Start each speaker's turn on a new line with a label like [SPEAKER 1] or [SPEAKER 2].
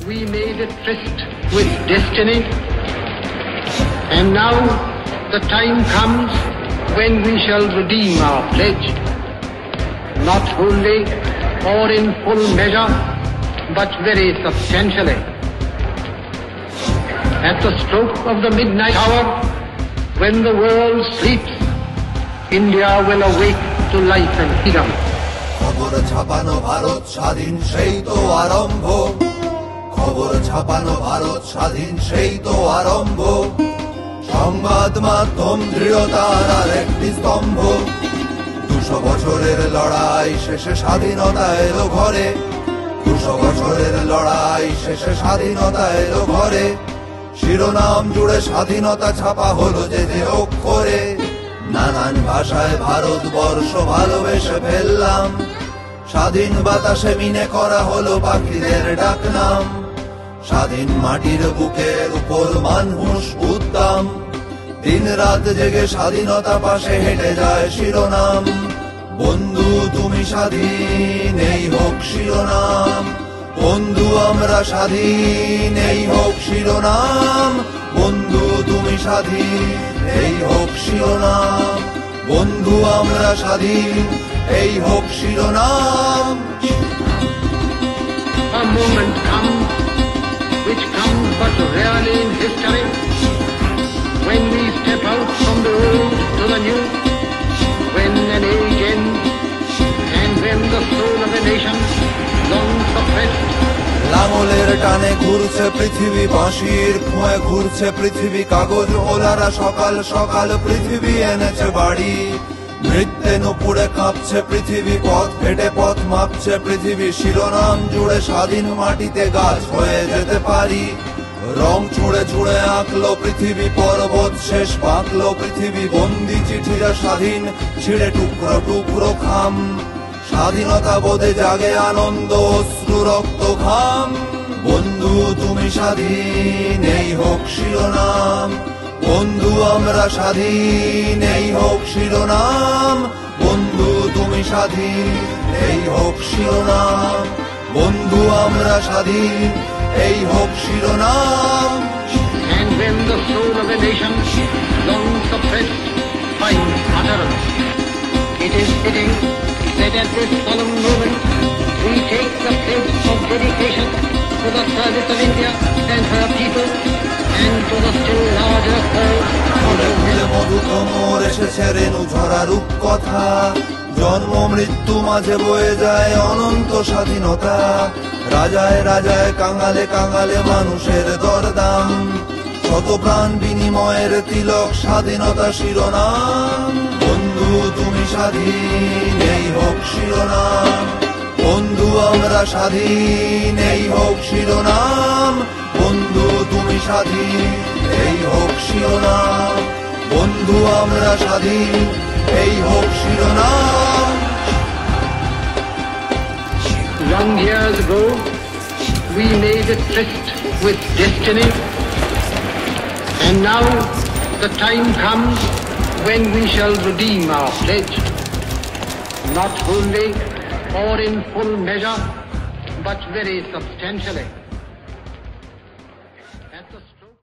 [SPEAKER 1] We made a tryst with destiny, and now the time comes when we shall redeem our pledge, not wholly or in full measure, but very substantially. At the stroke of the midnight hour, when the world sleeps, India will awake to life and freedom.
[SPEAKER 2] খবর ছাপানো ভারত স্বাধীন সেই তো আরম্ভ, খবর ছাপানো ভারত স্বাধীন সেই তো আরম্ভ, সংবাদ মাধ্যম দৃঢ়তার আর একটি স্তম্ভ। 200 বছরের লড়াই শেষে স্বাধীনতা এলো ঘরে, 200 বছরের লড়াই শেষে স্বাধীনতা এলো ঘরে। শিরোনাম জুড়ে স্বাধীনতা ছাপা হলো যে যে অক্ষরে, নানান ভাষায় ভারতবর্ষ ভালোবেসে ফেললাম, স্বাধীন বাতাসে মিনে করা হলো পাখিদের ডাকনাম। স্বাধীন মাটির বুকের উপর মানুষ উদ্দাম, দিন রাত জেগে স্বাধীনতা পাশে হেঁটে যায় শিরোনাম। বন্ধু তুমি স্বাধীন এই হোক শিরোনাম, বন্ধু আমরা স্বাধীন এই হোক শিরোনাম। বন্ধু তুমি স্বাধীন এই হোক শিরোনাম, বন্ধু আমরা স্বাধীন এই হোক শিরোনাম।
[SPEAKER 1] A moment comes, which comes but rarely in history, when we step out from the old to the new, when an age ends, and when the soul of a nation, long suppressed,
[SPEAKER 2] লাঙলের টানে ঘুরছে পৃথিবী, বাঁশির খুঁয়ে ঘুরছে পৃথিবী, কাগজ ওলারা সকাল সকাল পৃথিবী এনেছে বাড়ি। নৃত্যে নুপুরে কাঁপছে পৃথিবী, পথ ফেটে পথ মাপছে পৃথিবী, শিরোনাম জুড়ে স্বাধীন মাটিতে গাছ হয়ে যেতে পারি। রং ছুঁড়ে ছুঁড়ে আঁকলো পৃথিবী, পর্বত শেষ বাঁকলো পৃথিবী, বন্দি চিঠিরা স্বাধীন ছিঁড়ে টুকরো টুকরো খাম। স্বাধীনতা বোধে জাগে আনন্দ অশ্রু রক্ত ঘাম। বন্ধু তুমি স্বাধীন এই হোক শিরোনাম, বন্ধু আমরা স্বাধীন এই হোক শিরোনাম। বন্ধু তুমি স্বাধীন এই হোক শিরোনাম, বন্ধু আমরা স্বাধীন এই হোক শিরোনাম।
[SPEAKER 1] and when the soul of a nation, long suppressed, finds utterance, it is fitting that at this solemn moment we take the pledge of dedication to the service of India and her people, and to the still larger cause
[SPEAKER 2] ফুলে ফুলে মধু কোমর এসেছে রেণু ঝরা রূপ কথা, জন্ম মৃত্যু মাঝে বয়ে যায় অনন্ত স্বাধীনতা। রাজায় রাজায় কাঙালে কাঙালে মানুষের দরদাম, শত প্রাণ বিনিময়ের তিলক স্বাধীনতা শিরোনাম। বন্ধু তুমি স্বাধীন এই হোক শিরোনাম, বন্ধু আমরা স্বাধীন এই হোক শিরোনাম। বন্ধু তুমি স্বাধীন এই হোক শিরোনাম, বন্ধু আমরা স্বাধীন এই হোক শিরোনাম।
[SPEAKER 1] Long years ago, we made a tryst with destiny, and now the time comes when we shall redeem our pledge, not wholly or in full measure, but very substantially. At the